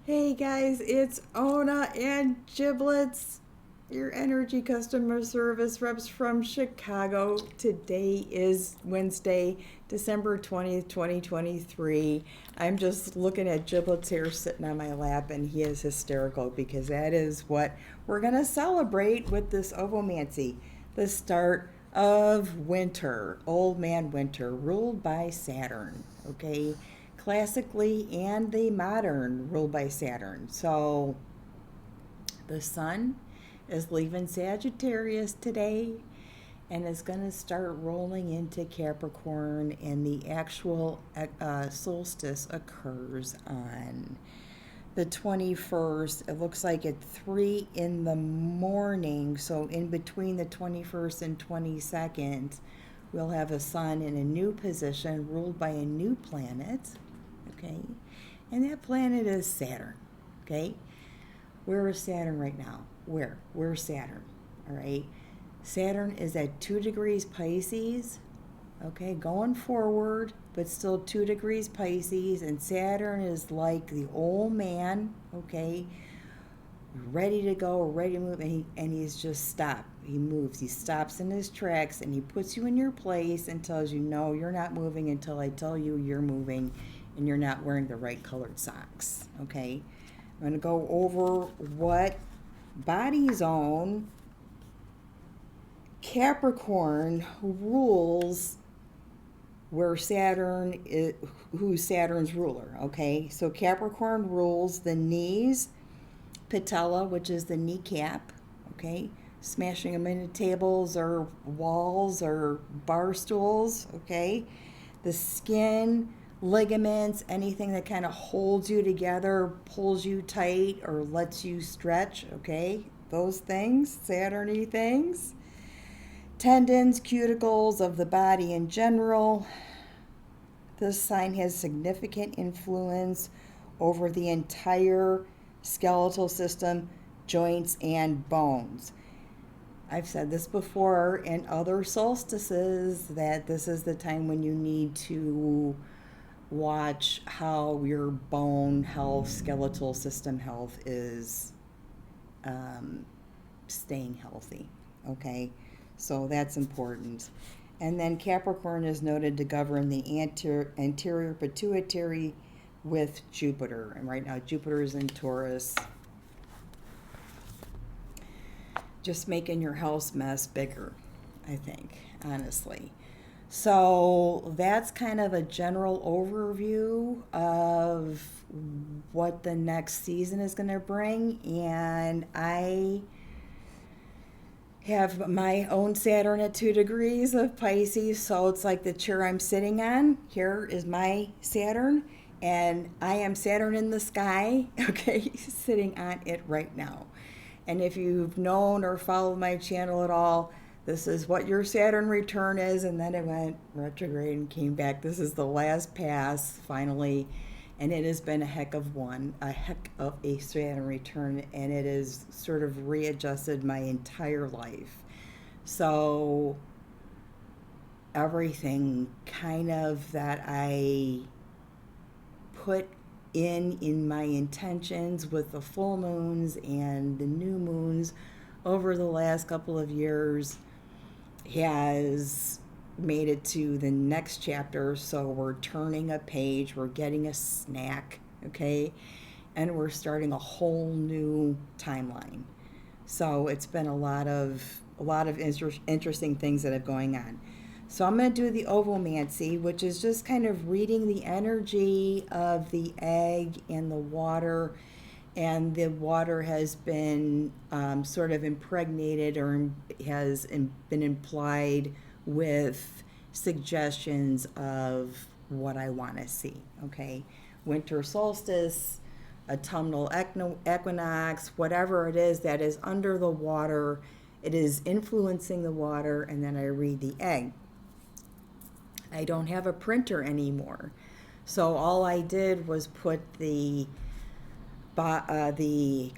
Hey guys, it's Ona and Giblets, your energy customer service reps from Chicago. Today is Wednesday, December 20th, 2023. I'm just looking at Giblets here sitting on my lap, and he is hysterical because that is what we're going to celebrate with this ovomancy, the start of winter, old man winter, ruled by Saturn, okay? Classically and the modern ruled by Saturn. So the sun is leaving Sagittarius today and is going to start rolling into Capricorn, and the actual solstice occurs on the 21st. It looks like at 3 in the morning, so in between the 21st and 22nd we'll have a sun in a new position ruled by a new planet. Okay, and that planet is Saturn. Okay, where is Saturn right now? Where's Saturn? All right, Saturn is at 2 degrees Pisces. Okay, going forward, but still 2 degrees Pisces, and Saturn is like the old man. Okay, ready to go, ready to move, and he's just stopped. He moves, he stops in his tracks, and he puts you in your place and tells you, no, you're not moving until I tell you you're moving, and you're not wearing the right colored socks. Okay, I'm going to go over what body zone Capricorn rules, where Saturn is, who's Saturn's ruler. Okay, so Capricorn rules the knees, patella, which is the kneecap. Okay, smashing them into tables or walls or bar stools. Okay, the skin, ligaments, anything that kind of holds you together, pulls you tight, or lets you stretch. Okay, those things, Saturn-y things. Tendons, cuticles of the body in general. This sign has significant influence over the entire skeletal system, joints, and bones. I've said this before in other solstices that this is the time when you need to watch how your bone health, skeletal system health is staying healthy. Okay, so that's important. And then Capricorn is noted to govern the anterior pituitary with Jupiter. And right now Jupiter is in Taurus, just making your house mess bigger, I think, honestly. So that's kind of a general overview of what the next season is going to bring. And I have my own Saturn at 2 degrees of Pisces, so it's like the chair I'm sitting on. Here is my Saturn, and I am Saturn in the sky, okay, sitting on it right now. And if you've known or followed my channel at all, this is what your Saturn return is, and then it went retrograde and came back. This is the last pass, finally, and it has been a heck of a Saturn return, and it has sort of readjusted my entire life. So everything kind of that I put in my intentions with the full moons and the new moons over the last couple of years has made it to the next chapter. So we're turning a page, we're getting a snack, okay, and we're starting a whole new timeline. So it's been a lot of interesting things that are going on. So I'm going to do the ovomancy, which is just kind of reading the energy of the egg and the water, and the water has been sort of impregnated or has been implied with suggestions of what I want to see. Okay, winter solstice, autumnal equinox, whatever it is that is under the water, it is influencing the water, and then I read the egg. I don't have a printer anymore, so all I did was put the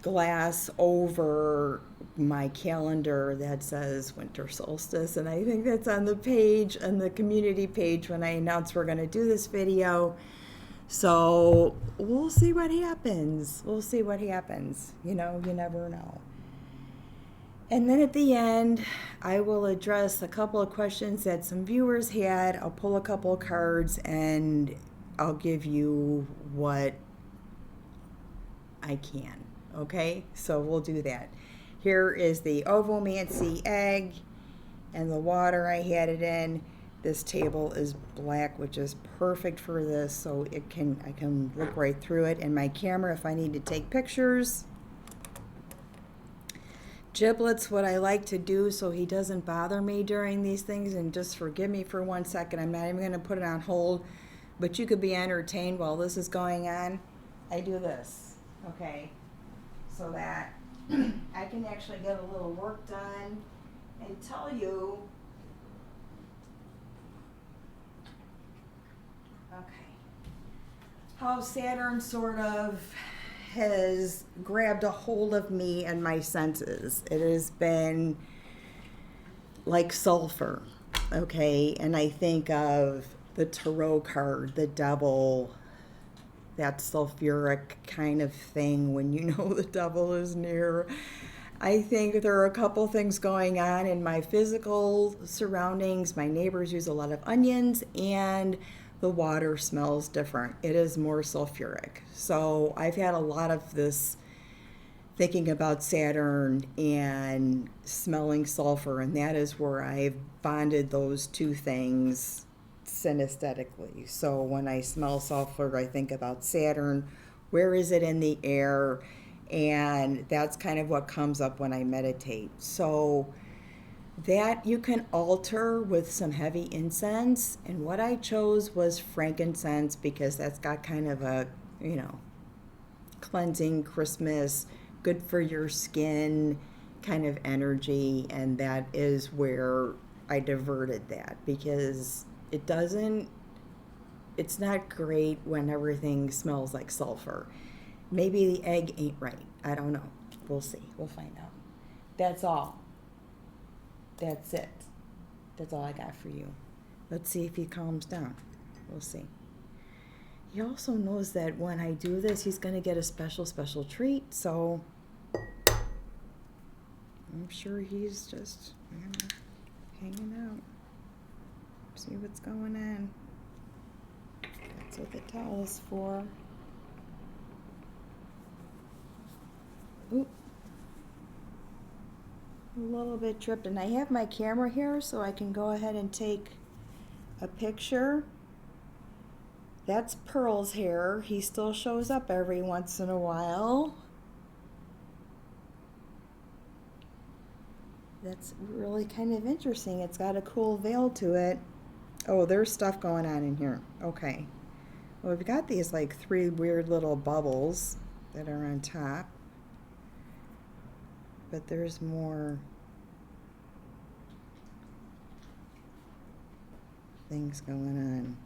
glass over my calendar that says winter solstice, and I think that's on the page, on the community page, when I announced we're going to do this video. So we'll see what happens. We'll see what happens. You know, you never know. And then at the end, I will address a couple of questions that some viewers had. I'll pull a couple of cards and I'll give you what I can. Okay? So we'll do that. Here is the ovomancy egg and the water I had it in. This table is black, which is perfect for this, so I can look right through it. And my camera, if I need to take pictures. Giblets, what I like to do so he doesn't bother me during these things, and just forgive me for 1 second, I'm not even going to put it on hold, but you could be entertained while this is going on. I do this, okay, so that I can actually get a little work done and tell you, okay, how Saturn sort of has grabbed a hold of me and my senses. It has been like sulfur, okay? And I think of the tarot card, the devil, that sulfuric kind of thing when you know the devil is near. I think there are a couple things going on in my physical surroundings. My neighbors use a lot of onions, and the water smells different. It is more sulfuric. So I've had a lot of this thinking about Saturn and smelling sulfur, and that is where I've bonded those two things synesthetically. So when I smell sulfur, I think about Saturn. Where is it in the air? And that's kind of what comes up when I meditate. So that you can alter with some heavy incense. And what I chose was frankincense because that's got kind of a, you know, cleansing, Christmas, good for your skin kind of energy. And that is where I diverted that because it's not great when everything smells like sulfur. Maybe the egg ain't right. I don't know. We'll see. We'll find out. That's all. That's it. That's all I got for you. Let's see if he calms down. We'll see. He also knows that when I do this, he's going to get a special treat. So I'm sure he's just, you know, hanging out. See what's going on. That's what the towel is for. Oop. A little bit tripped. And I have my camera here so I can go ahead and take a picture. That's Pearl's hair. He still shows up every once in a while. That's really kind of interesting. It's got a cool veil to it. Oh, there's stuff going on in here. Okay. Well, we've got these like 3 weird little bubbles that are on top. But there's more things going on.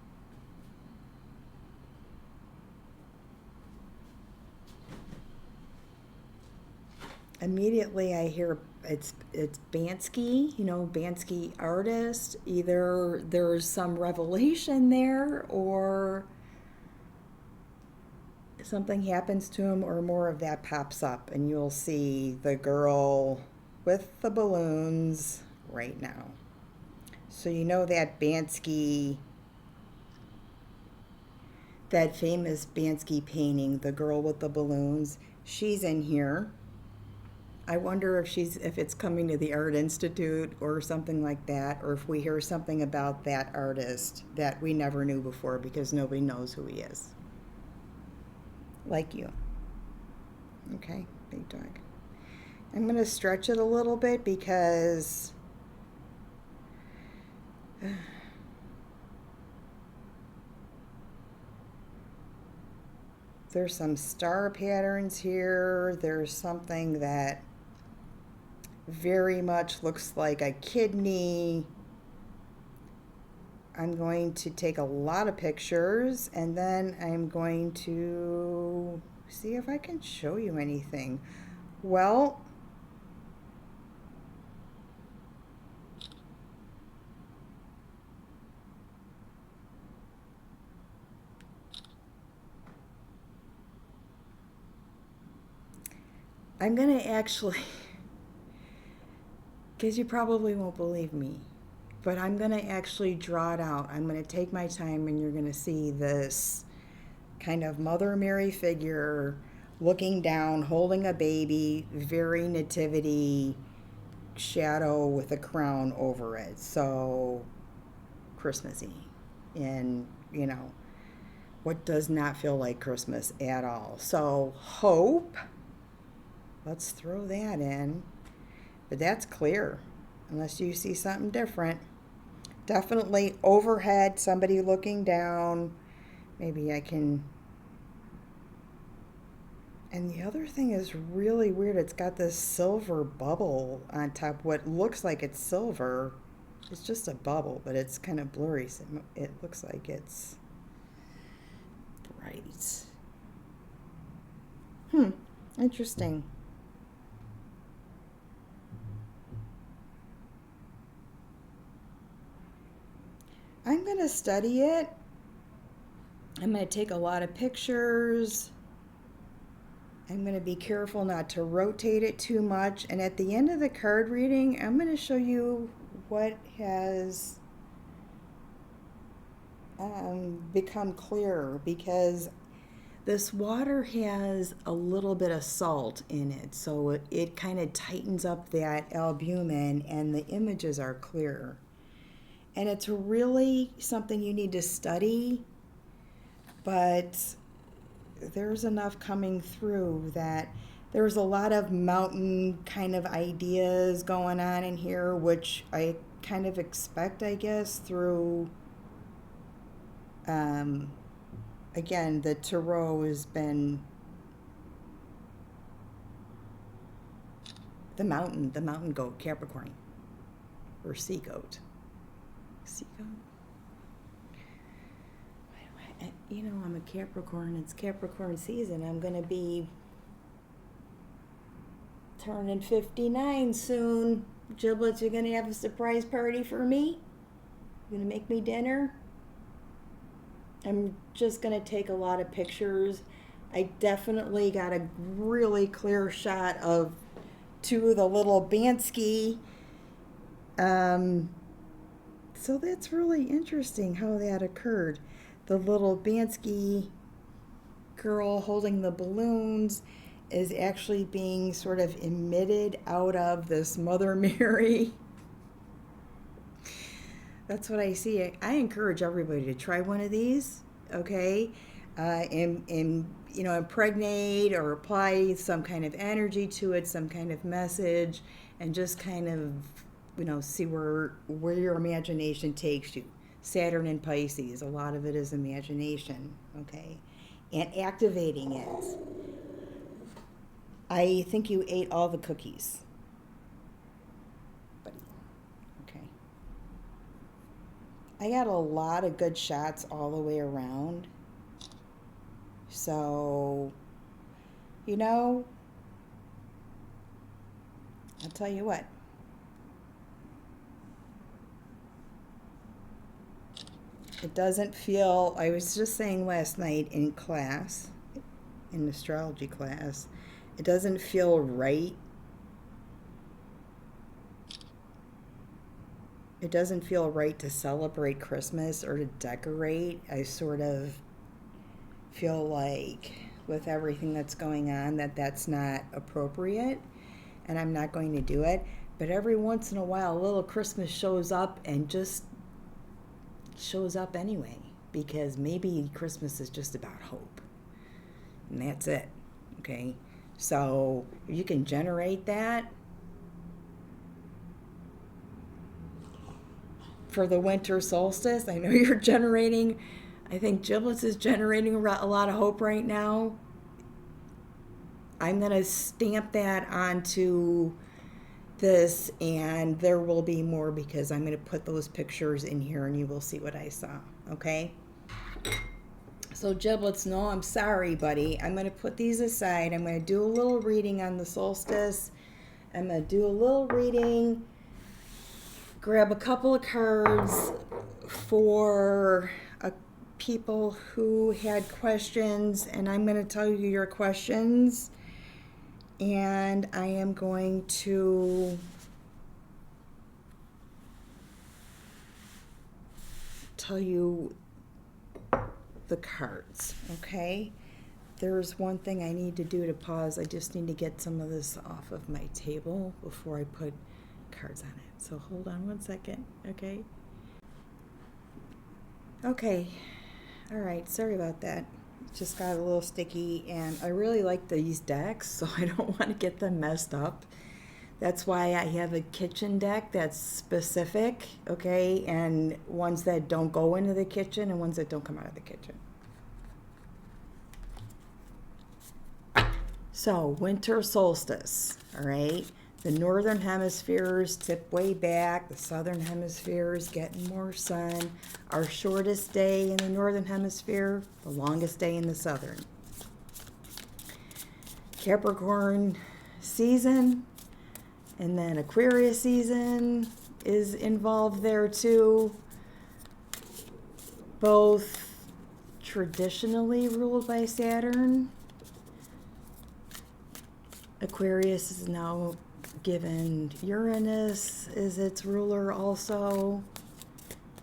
Immediately I hear it's Bansky, you know, Bansky artist. Either there's some revelation there or something happens to him or more of that pops up and you'll see the girl with the balloons right now. So you know that Bansky, that famous Bansky painting, the girl with the balloons, she's in here. I wonder if it's coming to the Art Institute or something like that, or if we hear something about that artist that we never knew before because nobody knows who he is. Like you. Okay, big dog. I'm going to stretch it a little bit because there's some star patterns here. There's something that very much looks like a kidney. I'm going to take a lot of pictures and then I'm going to see if I can show you anything. Well, I'm going to actually, because you probably won't believe me, but I'm going to actually draw it out. I'm going to take my time, and you're going to see this kind of Mother Mary figure looking down, holding a baby, very nativity shadow with a crown over it. So Christmassy. And, you know, what does not feel like Christmas at all. So hope, let's throw that in. But that's clear, unless you see something different. Definitely overhead, somebody looking down. Maybe I can. And the other thing is really weird. It's got this silver bubble on top. What looks like it's silver. It's just a bubble, but it's kind of blurry. So it looks like it's bright. Interesting. I'm going to study it. I'm going to take a lot of pictures. I'm going to be careful not to rotate it too much. And at the end of the card reading, I'm going to show you what has become clearer, because this water has a little bit of salt in it. So it kind of tightens up that albumin, and the images are clearer. And it's really something you need to study, but there's enough coming through that there's a lot of mountain kind of ideas going on in here, which I kind of expect, I guess, through, again, the tarot has been the mountain goat, Capricorn, or sea goat. Sea goat? You know, I'm a Capricorn. It's Capricorn season. I'm going to be turning 59 soon. Giblets, you're going to have a surprise party for me? You're going to make me dinner? I'm just going to take a lot of pictures. I definitely got a really clear shot of two of the little Bansky. So that's really interesting how that occurred. The little Bansky girl holding the balloons is actually being sort of emitted out of this Mother Mary. That's what I see. I encourage everybody to try one of these, okay? And you know, impregnate or apply some kind of energy to it, some kind of message, and just kind of, you know, see where your imagination takes you. Saturn and Pisces, a lot of it is imagination, okay? And activating it. I think you ate all the cookies. Okay. I got a lot of good shots all the way around. So, you know, I'll tell you what. It doesn't feel, I was just saying last night in class, in astrology class, it doesn't feel right. It doesn't feel right to celebrate Christmas or to decorate. I sort of feel like with everything that's going on that's not appropriate, and I'm not going to do it. But every once in a while, a little Christmas shows up and just shows up anyway, because maybe Christmas is just about hope, and that's it. Okay, so if you can generate that for the winter solstice, I know you're generating, I think Giblets is generating a lot of hope right now. I'm going to stamp that onto this, and there will be more, because I'm going to put those pictures in here and you will see what I saw, okay? So Giblets, no, I'm sorry, buddy. I'm going to put these aside. I'm going to do a little reading on the solstice. I'm going to do a little reading, grab a couple of cards for people who had questions, and I'm going to tell you your questions. And I am going to tell you the cards, okay? There's one thing I need to do to pause. I just need to get some of this off of my table before I put cards on it. So hold on one second, okay? Okay, all right, sorry about that. Just got a little sticky, and I really like these decks, so I don't want to get them messed up. That's why I have a kitchen deck that's specific, okay, and ones that don't go into the kitchen and ones that don't come out of the kitchen. So, winter solstice, all right? The northern hemispheres tip way back. The southern hemisphere is getting more sun. Our shortest day in the northern hemisphere, the longest day in the southern. Capricorn season, and then Aquarius season is involved there too. Both traditionally ruled by Saturn. Aquarius is now given Uranus as its ruler also.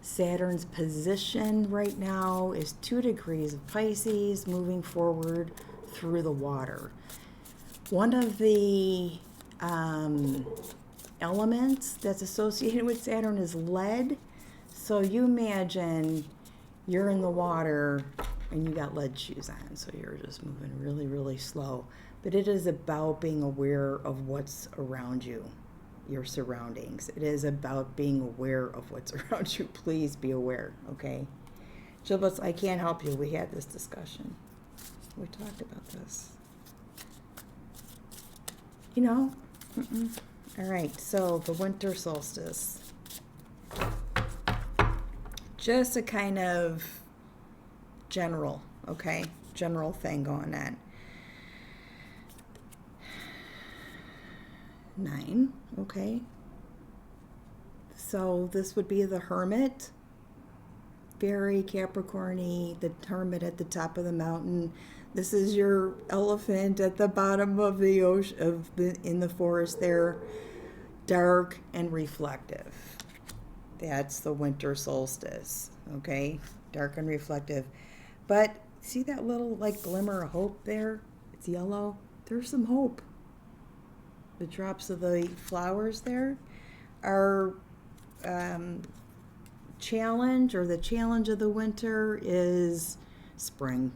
Saturn's position right now is 2 degrees of Pisces, moving forward through the water. One of the elements that's associated with Saturn is lead. So you imagine you're in the water and you got lead shoes on, so you're just moving really, really slow. But it is about being aware of what's around you, your surroundings. It is about being aware of what's around you. Please be aware, okay? Giblets, I can't help you. We had this discussion. We talked about this. You know? All right, so the winter solstice. Just a kind of general, okay? General thing going on. 9, okay? So this would be the Hermit. Very Capricorn-y, the Hermit at the top of the mountain. This is your elephant at the bottom of the ocean, in the forest there. Dark and reflective. That's the winter solstice, okay? Dark and reflective. But see that little like glimmer of hope there? It's yellow. There's some hope. The drops of the flowers there are challenge, or the challenge of the winter is spring,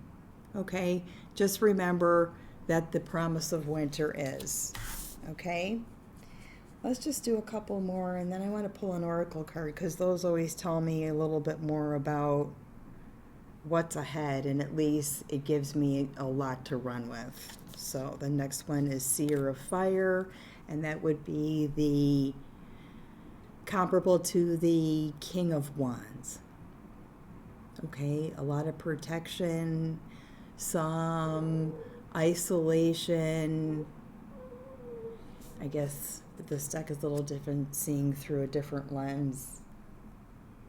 okay? Just remember that the promise of winter is, okay? Let's just do a couple more, and then I want to pull an oracle card because those always tell me a little bit more about what's ahead, and at least it gives me a lot to run with. So the next one is Seer of Fire, and that would be the comparable to the King of Wands. Okay, a lot of protection, some isolation. I guess this deck is a little different, seeing through a different lens.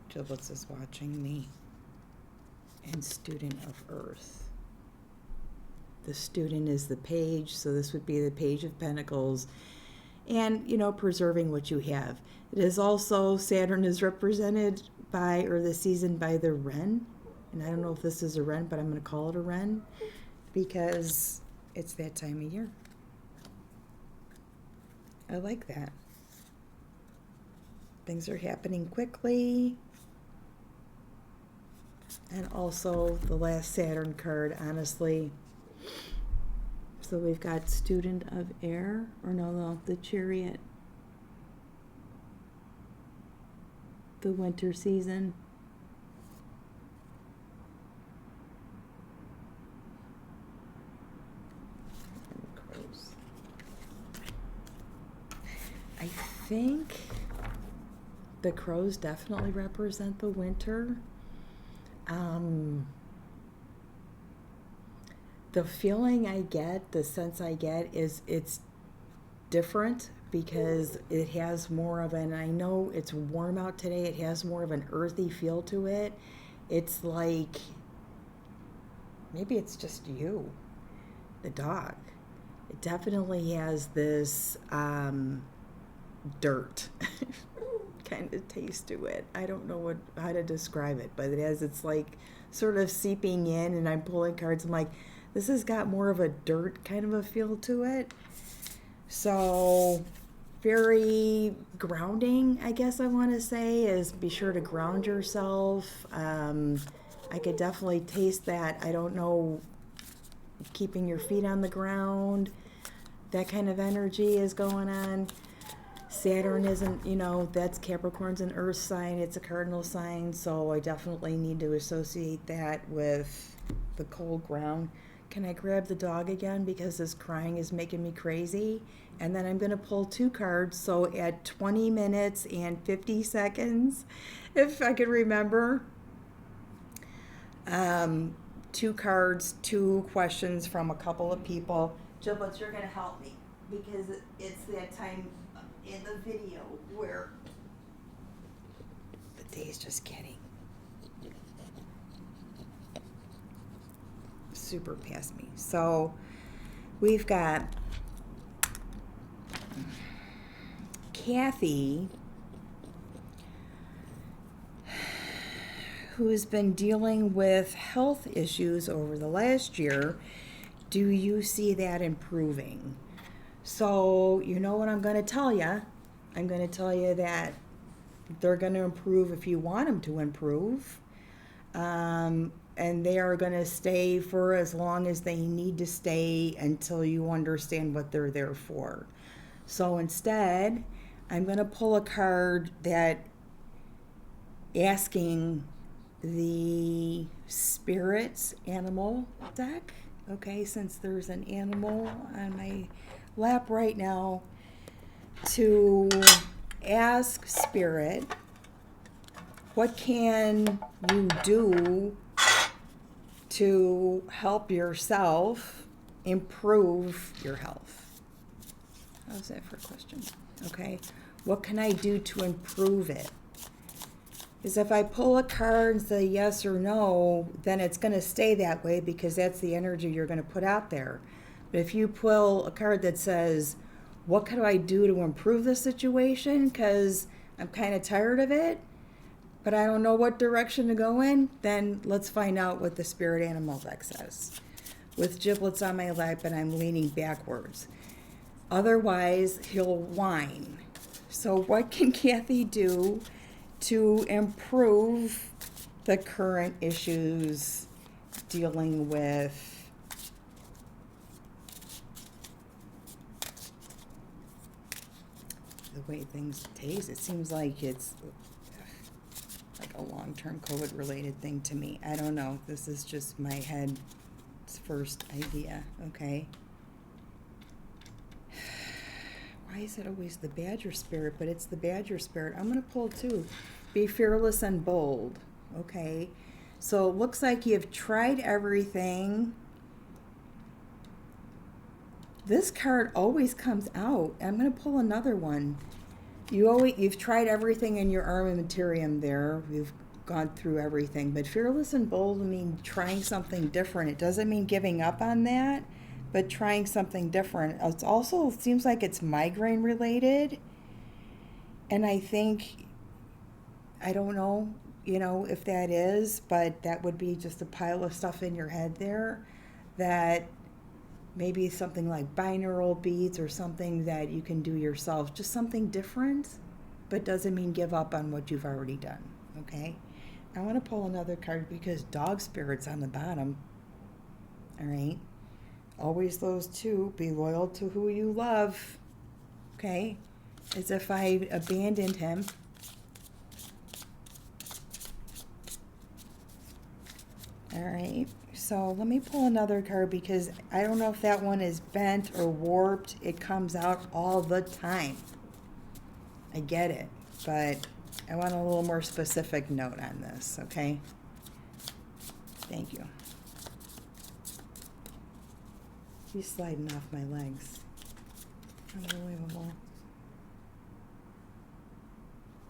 Giblets is watching me. And Student of Earth. The student is the page, so this would be the Page of Pentacles. And, you know, preserving what you have. It is also, Saturn is represented by, or the season, by the wren. And I don't know if this is a wren, but I'm going to call it a wren because it's that time of year. I like that. Things are happening quickly. And also the last Saturn card, honestly. So we've got Student of Air, or no, the Chariot. The winter season. I think the crows definitely represent the winter. The feeling I get, the sense I get is it's different because it has more of an, I know it's warm out today, it has more of an earthy feel to it. It's like, maybe it's just you, the dog. It definitely has this dirt kind of taste to it. I don't know how to describe it, but it's like sort of seeping in, and I'm pulling cards. I'm like, this has got more of a dirt kind of a feel to it. So very grounding, I guess I want to say, is be sure to ground yourself. I could definitely taste that. I don't know, keeping your feet on the ground, that kind of energy is going on. Saturn isn't, that's Capricorn's an earth sign, it's a cardinal sign, so I definitely need to associate that with the cold ground. Can I grab the dog again because this crying is making me crazy? And then I'm going to pull 2 cards, so at 20 minutes and 50 seconds, if I can remember, 2 cards, 2 questions from a couple of people. Giblets, you're going to help me because it's that time in the video where the day's just getting super past me. So we've got Kathy, who's been dealing with health issues over the last year. Do you see that improving? So you know what I'm going to tell you. I'm going to tell you that they're going to improve if you want them to improve. And they are going to stay for as long as they need to stay until you understand what they're there for. So instead, I'm going to pull a card that asking the spirits animal deck. Okay, since there's an animal on my lap right now, to ask spirit, what can you do to help yourself improve your health? How's that for a question? Okay, what can I do to improve it? Because if I pull a card and say yes or no, then it's going to stay that way because that's the energy you're going to put out there. But if you pull a card that says, what can I do to improve the situation because I'm kind of tired of it, but I don't know what direction to go in, then let's find out what the spirit animal deck says. With giblets on my lap and I'm leaning backwards. Otherwise, he'll whine. So what can Kathy do to improve the current issues dealing with the way things taste? It seems like it's like a long-term COVID related thing to me. I don't know. This is just my head's first idea, okay? Why is it always the badger spirit? But it's the badger spirit. I'm going to pull 2. Be fearless and bold, okay? So it looks like you've tried everything. This card always comes out. I'm going to pull another one. You've tried everything in your armamentarium there. You've gone through everything. But fearless and bold, I mean, trying something different. It doesn't mean giving up on that, but trying something different. It also seems like it's migraine related. And I think, I don't know, if that is, but that would be just a pile of stuff in your head there that maybe something like binaural beats or something that you can do yourself, just something different, but doesn't mean give up on what you've already done, okay? I want to pull another card because dog spirit's on the bottom, all right? Always those 2, be loyal to who you love, okay? As if I abandoned him. All right. So let me pull another card because I don't know if that one is bent or warped. It comes out all the time. I get it, but I want a little more specific note on this, okay? Thank you. He's sliding off my legs. Unbelievable.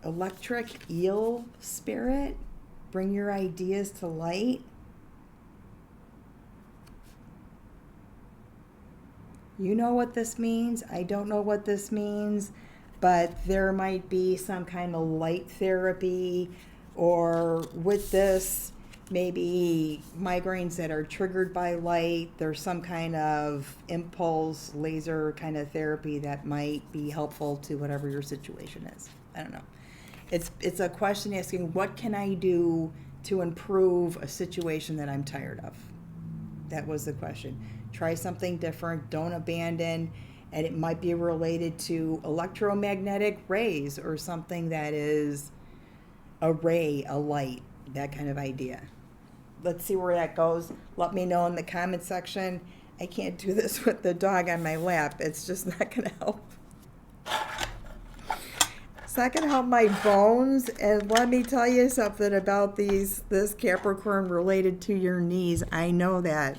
Electric eel spirit, bring your ideas to light. You know what this means. I don't know what this means, but there might be some kind of light therapy, or with this, maybe migraines that are triggered by light. There's some kind of impulse laser kind of therapy that might be helpful to whatever your situation is. I don't know. It's a question asking, what can I do to improve a situation that I'm tired of? That was the question. Try something different. Don't abandon. And it might be related to electromagnetic rays or something that is a ray, a light, that kind of idea. Let's see where that goes. Let me know in the comment section. I can't do this with the dog on my lap. It's just not going to help. It's not going to help my bones. And let me tell you something about this Capricorn related to your knees. I know that.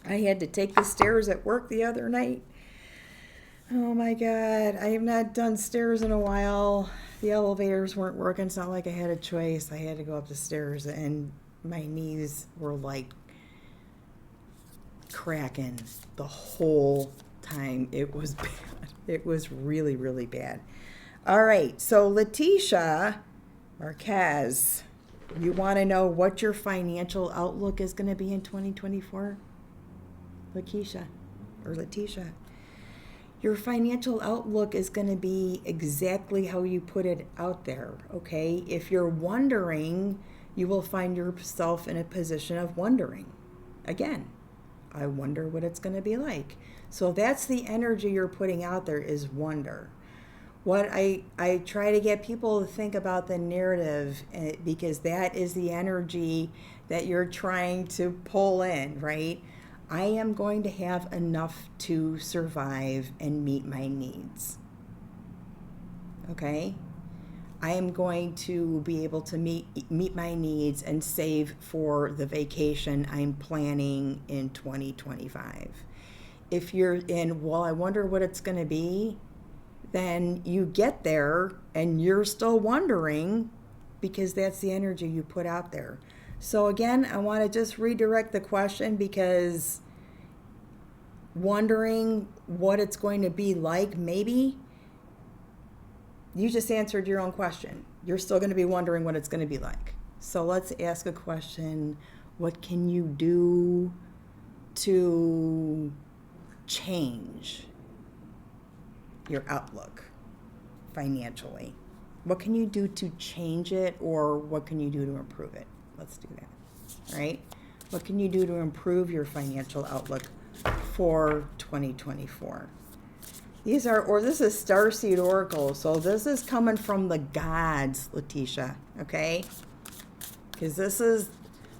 I had to take the stairs at work the other night. Oh my God. I have not done stairs in a while. The elevators weren't working. It's not like I had a choice. I had to go up the stairs, and my knees were like cracking the whole time. It was bad. It was really, really bad. All right. So Letitia Marquez, you want to know what your financial outlook is going to be in 2024? Letitia. Your financial outlook is going to be exactly how you put it out there, okay? If you're wondering, you will find yourself in a position of wondering. Again, I wonder what it's going to be like. So that's the energy you're putting out there, is wonder. What I try to get people to think about the narrative, because that is the energy that you're trying to pull in, right? I am going to have enough to survive and meet my needs. Okay? I am going to be able to meet my needs and save for the vacation I'm planning in 2025. If you're in, well, I wonder what it's going to be, then you get there and you're still wondering, because that's the energy you put out there. So again, I want to just redirect the question, because wondering what it's going to be like, maybe you just answered your own question. You're still going to be wondering what it's going to be like. So let's ask a question. What can you do to change your outlook financially? What can you do to change it, or what can you do to improve it? Let's do that. All right? What can you do to improve your financial outlook for 2024? This is Starseed Oracle, so this is coming from the gods, Letitia, okay? Because this is,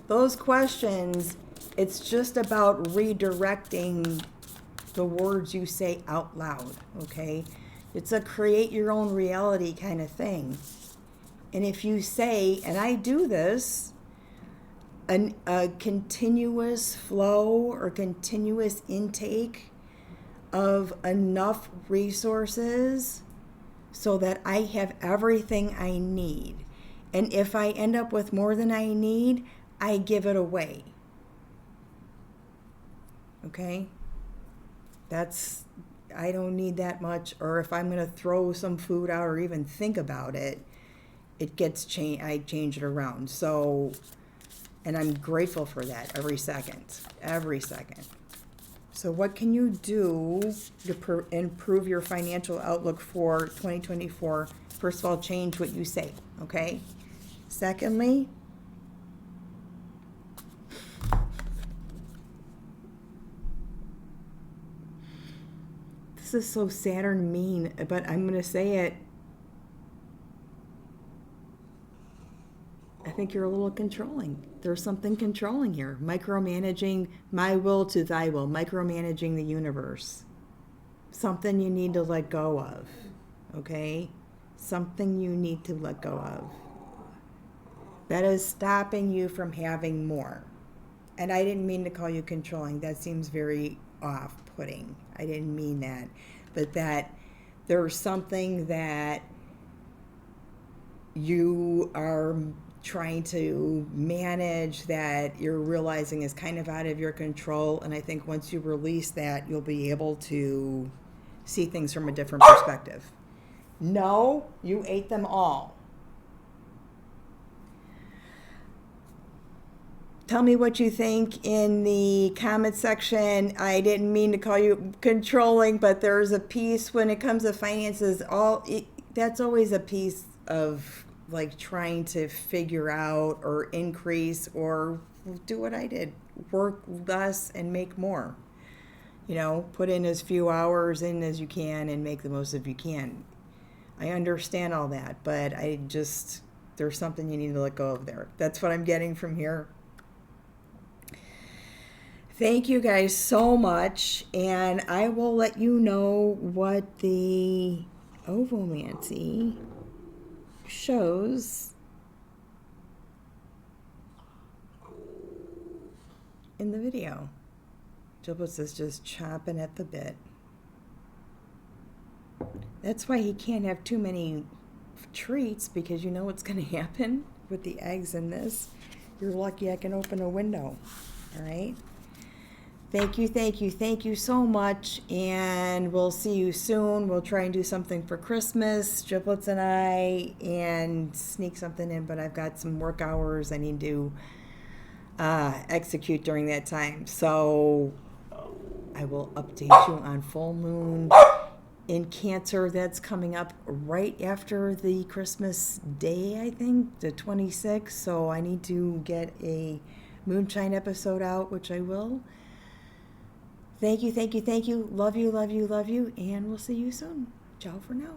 those questions, it's just about redirecting the words you say out loud, okay? It's a create your own reality kind of thing. And if you say, and I do this, a continuous flow or continuous intake of enough resources so that I have everything I need. And if I end up with more than I need, I give it away. Okay? I don't need that much. Or if I'm going to throw some food out or even think about it, it gets changed. I change it around. So, and I'm grateful for that every second. So what can you do to improve your financial outlook for 2024? First of all, change what you say, okay? Secondly, this is so Saturn mean, but I'm going to say it. I think you're a little controlling. There's something controlling here. Micromanaging my will to thy will. Micromanaging the universe. Something you need to let go of. Okay? Something you need to let go of. That is stopping you from having more. And I didn't mean to call you controlling. That seems very off-putting. I didn't mean that. But that there's something that you are trying to manage that you're realizing is kind of out of your control. And I think once you release that, you'll be able to see things from a different perspective. No, you ate them all. Tell me what you think in the comment section. I didn't mean to call you controlling, but there's a piece when it comes to finances. That's always a piece of like trying to figure out or increase or do what I did, work less and make more. Put in as few hours in as you can and make the most of you can. I understand all that, but there's something you need to let go of there. That's what I'm getting from here. Thank you guys so much, and I will let you know what the ovomancy shows in the video. Giblets is just chomping at the bit. That's why he can't have too many treats, because you know what's going to happen with the eggs in this. You're lucky I can open a window. All right? Thank you so much, and we'll see you soon. We'll try and do something for Christmas, Giblets and I, and sneak something in, but I've got some work hours I need to execute during that time. So I will update you on full moon in Cancer. That's coming up right after the Christmas day, I think, the 26th. So I need to get a moonshine episode out, which I will. Thank you. Love you. And we'll see you soon. Ciao for now.